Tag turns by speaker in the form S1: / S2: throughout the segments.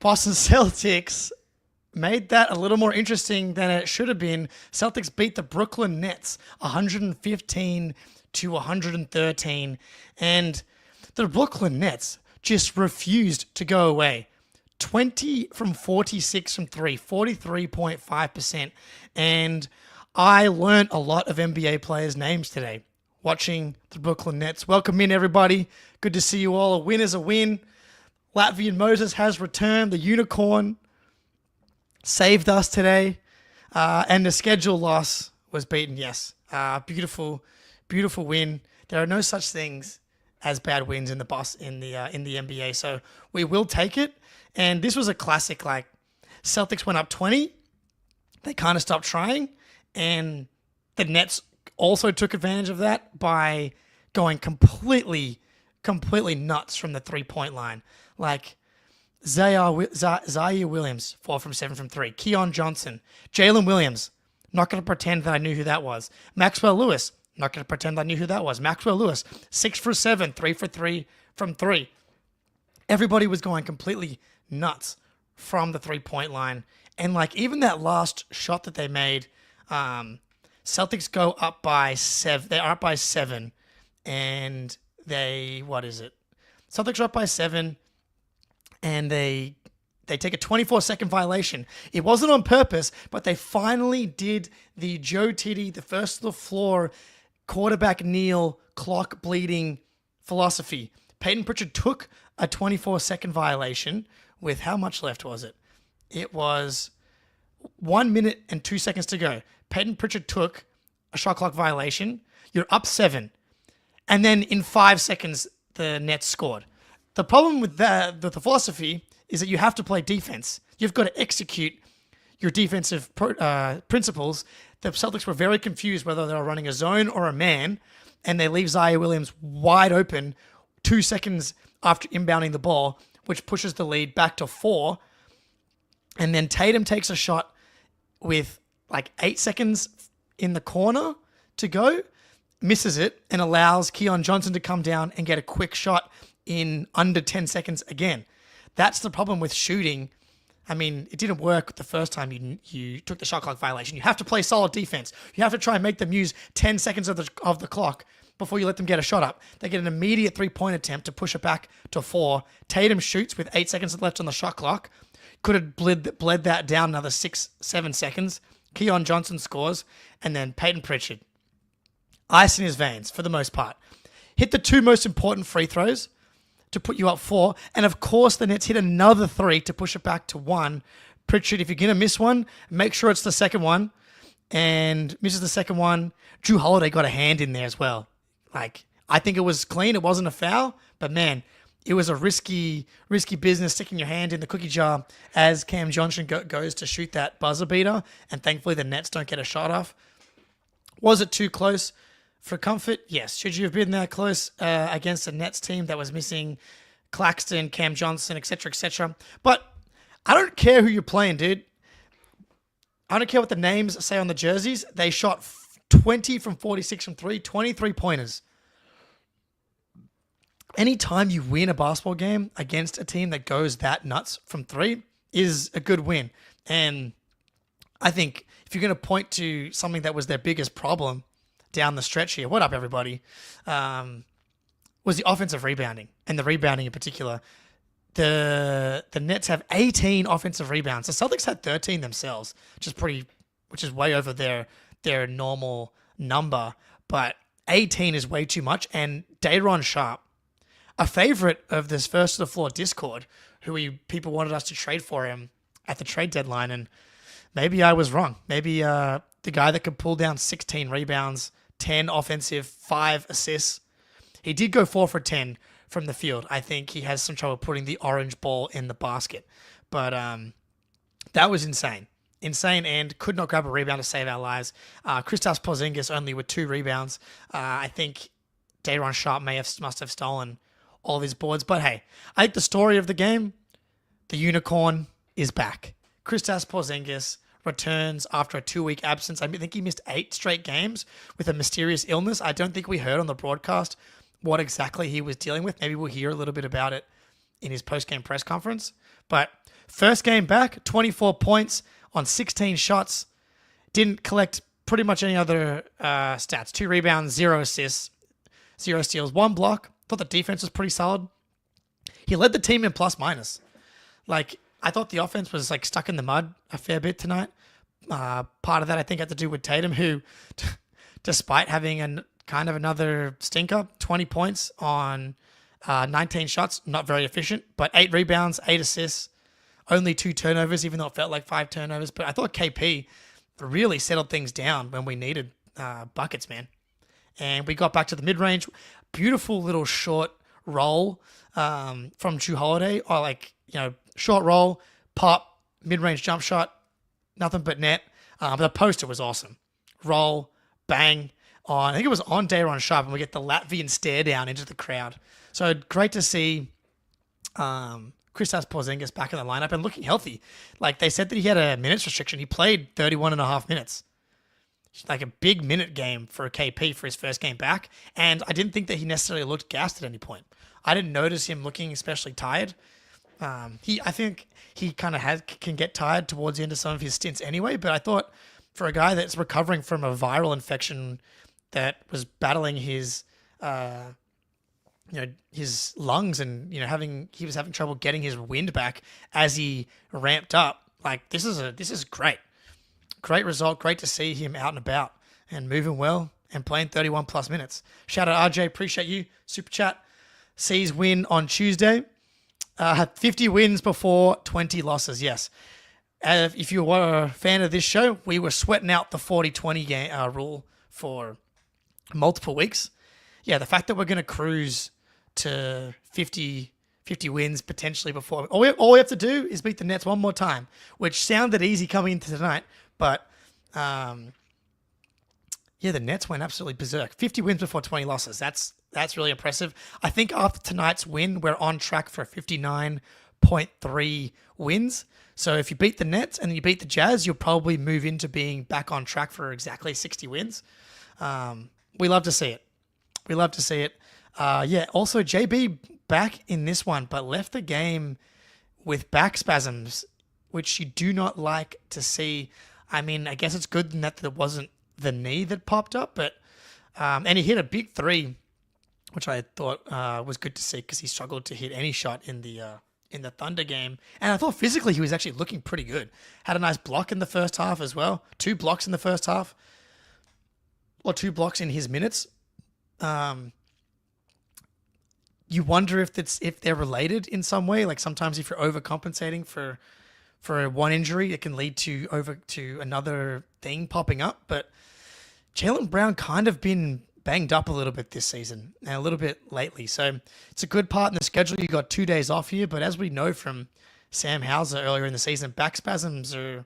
S1: Boston Celtics made that a little more interesting than it should have been. Celtics beat the Brooklyn Nets 115 to 113, and the Brooklyn Nets just refused to go away. 20 from 46 from three, 43.5%. And I learned a lot of NBA players' names today watching the Brooklyn Nets. Welcome in, everybody. Good to see you all. A win is a win. Latvian Moses has returned. The unicorn saved us today. And the schedule loss was beaten, yes. Beautiful, beautiful win. There are no such things as bad wins in the NBA, so we will take it. And this was a classic. Like, Celtics went up 20, they kind of stopped trying, and the Nets also took advantage of that by going completely nuts from the 3-point line. Like, Zaire Williams, 4 from 7 from 3. Keon Johnson, Jalen Williams, not going to pretend that I knew who that was. Maxwell Lewis, not going to pretend I knew who that was. Maxwell Lewis, 6 for 7, 3 for 3 from 3. Everybody was going completely nuts from the 3-point line. And like, even that last shot that they made, Celtics go up by 7. They are up by 7. And Celtics are up by 7. And they take a 24-second violation. It wasn't on purpose, but they finally did the Joe Titty, the first to the floor, quarterback kneel, clock bleeding philosophy. Peyton Pritchard took a 24-second violation with how much left was it? It was 1 minute and 2 seconds to go. Peyton Pritchard took a shot clock violation. You're up 7. And then in 5 seconds, the Nets scored. The problem with the philosophy is that you have to play defense. You've got to execute your defensive principles. The Celtics were very confused whether they were running a zone or a man, and they leave Zaire Williams wide open 2 seconds after inbounding the ball, which pushes the lead back to 4. And then Tatum takes a shot with like 8 seconds in the corner to go, misses it, and allows Keon Johnson to come down and get a quick shot in under 10 seconds again. That's the problem with shooting. I mean, it didn't work the first time you took the shot clock violation. You have to play solid defense. You have to try and make them use 10 seconds of the clock before you let them get a shot up. They get an immediate 3-point attempt to push it back to 4. Tatum shoots with 8 seconds left on the shot clock. Could have bled that down another 6-7 seconds. Keon Johnson scores, and then Peyton Pritchard, ice in his veins for the most part, hit the 2 most important free throws to put you up 4. And of course, the Nets hit another 3 to push it back to 1. Pritchard, if you're going to miss one, make sure it's the second one. And misses the second one. Drew Holiday got a hand in there as well. Like, I think it was clean. It wasn't a foul. But man, it was a risky business sticking your hand in the cookie jar as Cam Johnson goes to shoot that buzzer beater. And thankfully, the Nets don't get a shot off. Was it too close? For comfort, yes. Should you have been that close against a Nets team that was missing Claxton, Cam Johnson, etc., etc.? But I don't care who you're playing, dude. I don't care what the names say on the jerseys. They shot 20 from 46 from 3, 23 pointers. Anytime you win a basketball game against a team that goes that nuts from 3 is a good win. And I think if you're going to point to something that was their biggest problem down the stretch here, what up, everybody, was the offensive rebounding, and the rebounding in particular. The Nets have 18 offensive rebounds. The Celtics had 13 themselves, which is way over their normal number, but 18 is way too much. And Day'Ron Sharpe, a favorite of this first to the floor Discord, who people wanted us to trade for him at the trade deadline, and maybe I was wrong. Maybe the guy that could pull down 16 rebounds, 10 offensive, 5 assists. He did go 4 for 10 from the field. I think he has some trouble putting the orange ball in the basket. But that was insane. Insane, and could not grab a rebound to save our lives. Kristaps Porzingis only with 2 rebounds. I think Day'Ron Sharpe must have stolen all of his boards. But hey, I think the story of the game, the unicorn is back. Kristaps Porzingis returns after a 2-week absence. I think he missed 8 straight games with a mysterious illness. I don't think we heard on the broadcast what exactly he was dealing with. Maybe we'll hear a little bit about it in his post-game press conference. But First game back, 24 points on 16 shots. Didn't collect pretty much any other stats. 2 rebounds, 0 assists, 0 steals, 1 block. Thought the defense was pretty solid. He led the team in plus minus. Like, I thought the offense was like stuck in the mud a fair bit tonight. Part of that I think had to do with Tatum, who, despite having another stinker, 20 points on 19 shots, not very efficient, but 8 rebounds, 8 assists, only 2 turnovers, even though it felt like 5 turnovers. But I thought KP really settled things down when we needed buckets, man. And we got back to the mid-range. Beautiful little short roll from Drew Holiday. Short roll, pop, mid-range jump shot, nothing but net. But the poster was awesome. Roll, bang, I think it was on Daron Sharp, and we get the Latvian stare down into the crowd. So great to see Kristaps Porzingis back in the lineup and looking healthy. Like, they said that he had a minutes restriction. He played 31 and a half minutes. Like a big minute game for a KP for his first game back. And I didn't think that he necessarily looked gassed at any point. I didn't notice him looking especially tired. I think he kind of can get tired towards the end of some of his stints anyway, but I thought for a guy that's recovering from a viral infection that was battling his his lungs, and he was having trouble getting his wind back as he ramped up. Like, this is great result. Great to see him out and about and moving well and playing 31 plus minutes. Shout out RJ, appreciate you. Super chat. C's win on Tuesday. Had 50 wins before 20 losses. Yes. If you were a fan of this show, we were sweating out the 40-20 rule for multiple weeks. Yeah, the fact that we're going to cruise to 50 wins potentially before. All we have to do is beat the Nets one more time, which sounded easy coming into tonight, but the Nets went absolutely berserk. 50 wins before 20 losses. That's really impressive. I think after tonight's win, we're on track for 59.3 wins. So if you beat the Nets and you beat the Jazz, you'll probably move into being back on track for exactly 60 wins. We love to see it. Also, JB back in this one, but left the game with back spasms, which you do not like to see. I mean, I guess it's good in that it wasn't the knee that popped up, but and he hit a big 3, which I thought was good to see because he struggled to hit any shot in the Thunder game. And I thought physically he was actually looking pretty good. Had a nice block in the first half as well. 2 blocks in the first half, or 2 blocks in his minutes. You wonder if they're related in some way. Like, sometimes if you're overcompensating for one injury, it can lead to another thing popping up. But Jaylen Brown kind of been banged up a little bit this season and a little bit lately. So it's a good part in the schedule. You got 2 days off here, but as we know from Sam Hauser earlier in the season, back spasms are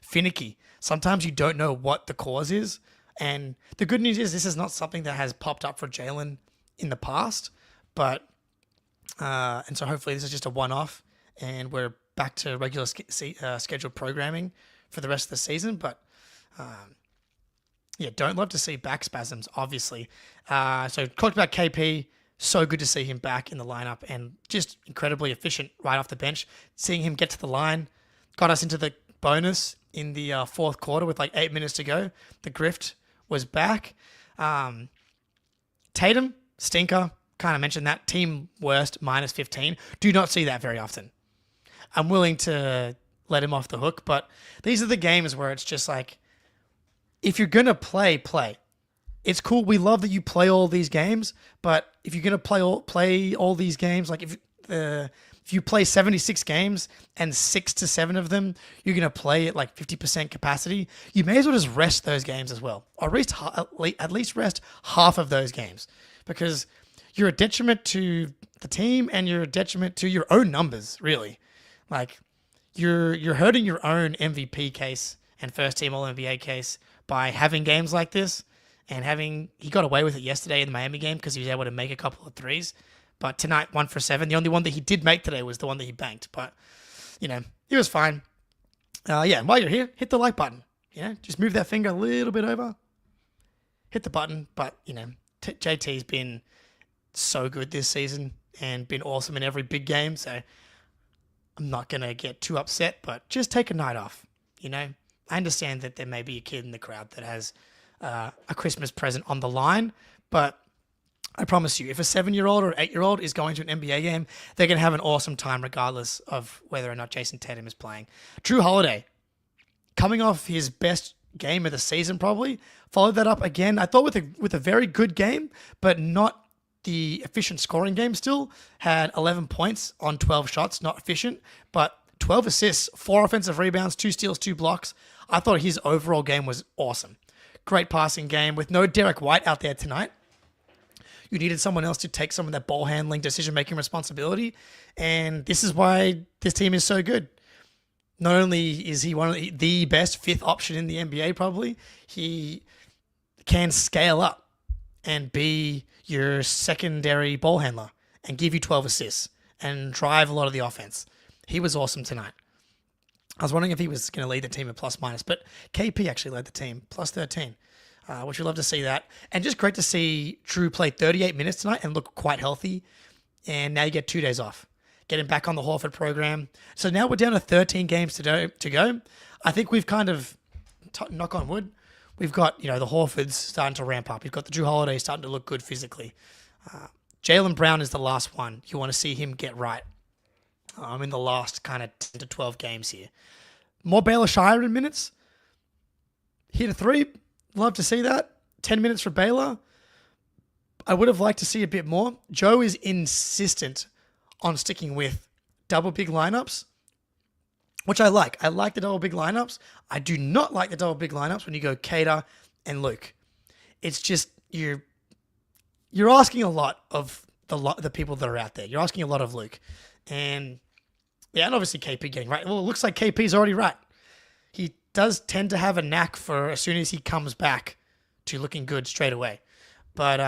S1: finicky. Sometimes you don't know what the cause is. And the good news is this is not something that has popped up for Jaylen in the past, but and so hopefully this is just a one-off and we're back to regular scheduled programming for the rest of the season. But don't love to see back spasms, obviously. So talked about KP. So good to see him back in the lineup and just incredibly efficient right off the bench. Seeing him get to the line got us into the bonus in the fourth quarter with like 8 minutes to go. The grift was back. Tatum, stinker. Kind of mentioned that. Team worst, minus 15. Do not see that very often. I'm willing to let him off the hook, but these are the games where it's just like, if you're going to play. It's cool. We love that you play all these games, but if you're going to play all these games, like if you play 76 games and 6 to 7 of them, you're going to play at like 50% capacity, you may as well just rest those games as well. Or at least rest half of those games, because you're a detriment to the team and you're a detriment to your own numbers, really. Like, you're hurting your own MVP case and first team All-NBA case by having games like this, and he got away with it yesterday in the Miami game because he was able to make a couple of threes. But tonight, 1 for 7. The only one that he did make today was the one that he banked. But, he was fine. While you're here, hit the like button. Just move that finger a little bit over. Hit the button. But, JT's been so good this season and been awesome in every big game. So I'm not going to get too upset, but just take a night off. I understand that there may be a kid in the crowd that has a Christmas present on the line, but I promise you, if a 7-year-old or 8-year-old is going to an NBA game, they're going to have an awesome time regardless of whether or not Jason Tatum is playing. Drew Holiday, coming off his best game of the season probably, followed that up again, I thought with a very good game, but not the efficient scoring game still. Had 11 points on 12 shots, not efficient, but 12 assists, 4 offensive rebounds, 2 steals, 2 blocks. I thought his overall game was awesome. Great passing game with no Derek White out there tonight. You needed someone else to take some of that ball handling, decision-making responsibility. And this is why this team is so good. Not only is he one of the best fifth option in the NBA, probably, he can scale up and be your secondary ball handler and give you 12 assists and drive a lot of the offense. He was awesome tonight. I was wondering if he was going to lead the team in plus-minus, but KP actually led the team, plus 13. Which we love to see that. And just great to see Drew play 38 minutes tonight and look quite healthy. And now you get 2 days off. Get him back on the Horford program. So now we're down to 13 games to go. I think we've kind of, knock on wood, we've got, the Horfords starting to ramp up. We've got the Drew Holiday starting to look good physically. Jaylen Brown is the last one. You want to see him get right. In the last kind of 10 to 12 games here. More Baylor Shireman minutes. Hit a 3. Love to see that. 10 minutes for Baylor. I would have liked to see a bit more. Joe is insistent on sticking with double big lineups, which I like. I like the double big lineups. I do not like the double big lineups when you go Cater and Luke. It's just you're asking a lot of the people that are out there. You're asking a lot of Luke. And obviously KP getting right. Well, it looks like KP's already right. He does tend to have a knack for as soon as he comes back to looking good straight away. But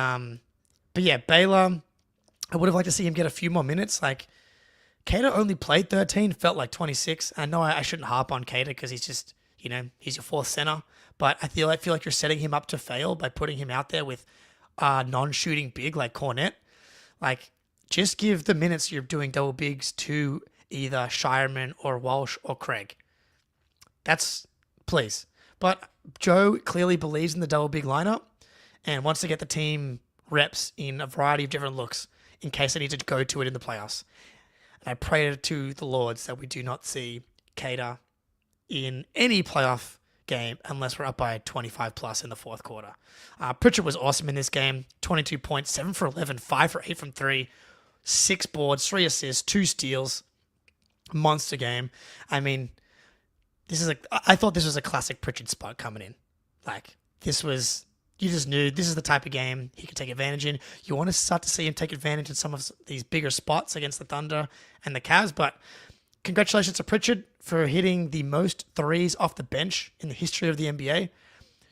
S1: yeah, Baylor, I would have liked to see him get a few more minutes. Like, Cater only played 13, felt like 26. I know I shouldn't harp on Cater because he's just, he's your fourth center. But I feel like you're setting him up to fail by putting him out there with non-shooting big like Cornette. Like, just give the minutes you're doing double bigs to either Shireman or Walsh or Craig. Please. But Joe clearly believes in the double big lineup and wants to get the team reps in a variety of different looks in case they need to go to it in the playoffs. And I pray to the Lords that we do not see Cater in any playoff game unless we're up by 25 plus in the fourth quarter. Pritchard was awesome in this game. 22 points, 7 for 11, 5 for 8 from 3, 6 boards, 3 assists, 2 steals. Monster game. I mean, I thought this was a classic Pritchard spot coming in. Like, you just knew this is the type of game he could take advantage in. You want to start to see him take advantage in some of these bigger spots against the Thunder and the Cavs, but congratulations to Pritchard for hitting the most threes off the bench in the history of the NBA.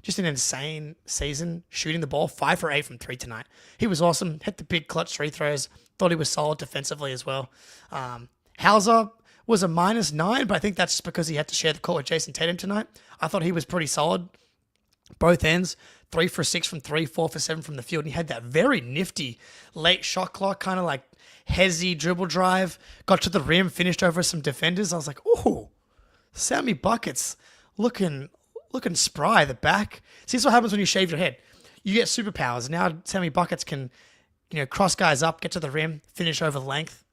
S1: Just an insane season, shooting the ball, 5 for 8 from 3 tonight. He was awesome, hit the big clutch free throws, thought he was solid defensively as well. Hauser was a -9, but I think that's just because he had to share the court with Jason Tatum tonight. I thought he was pretty solid. Both ends, 3 for 6 from 3, 4 for 7 from the field. And he had that very nifty late shot clock, kind of like hezzy dribble drive. Got to the rim, finished over some defenders. I was like, ooh, Sammy Buckets looking spry at the back. See, this is what happens when you shave your head. You get superpowers. Now Sammy Buckets can, cross guys up, get to the rim, finish over length.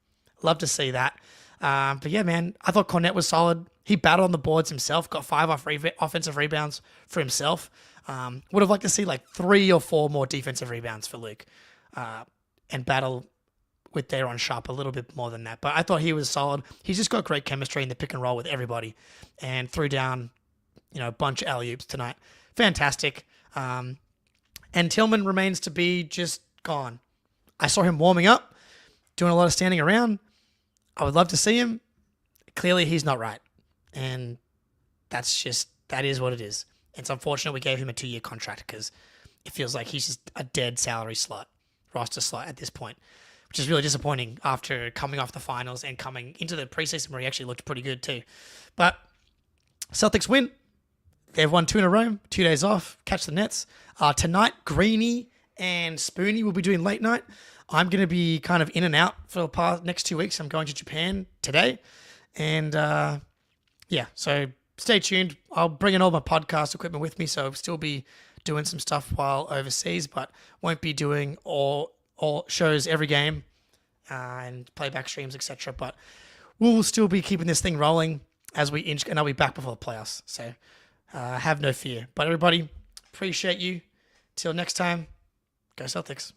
S1: Love to see that. But yeah, man, I thought Cornette was solid. He battled on the boards himself, got 5 offensive rebounds for himself. Would have liked to see like 3 or 4 more defensive rebounds for Luke and battle with Daron Sharp a little bit more than that. But I thought he was solid. He's just got great chemistry in the pick and roll with everybody and threw down, a bunch of alley-oops tonight. Fantastic. And Tillman remains to be just gone. I saw him warming up, doing a lot of standing around. I would love to see him. Clearly, he's not right. And that is what it is. It's unfortunate we gave him a 2-year contract because it feels like he's just a dead salary slot, roster slot at this point, which is really disappointing after coming off the finals and coming into the preseason where he actually looked pretty good too. But Celtics win. They've won 2 in a row, 2 days off, catch the Nets. Tonight, Greeny and Spoonie will be doing late night. I'm going to be kind of in and out for the next 2 weeks. I'm going to Japan today And yeah, so stay tuned. I'll bring in all my podcast equipment with me, so I'll still be doing some stuff while overseas, but won't be doing all shows every game and playback streams, etc. But we'll still be keeping this thing rolling as we inch, and I'll be back before the playoffs. So have no fear. But everybody, appreciate you. Till next time, go Celtics.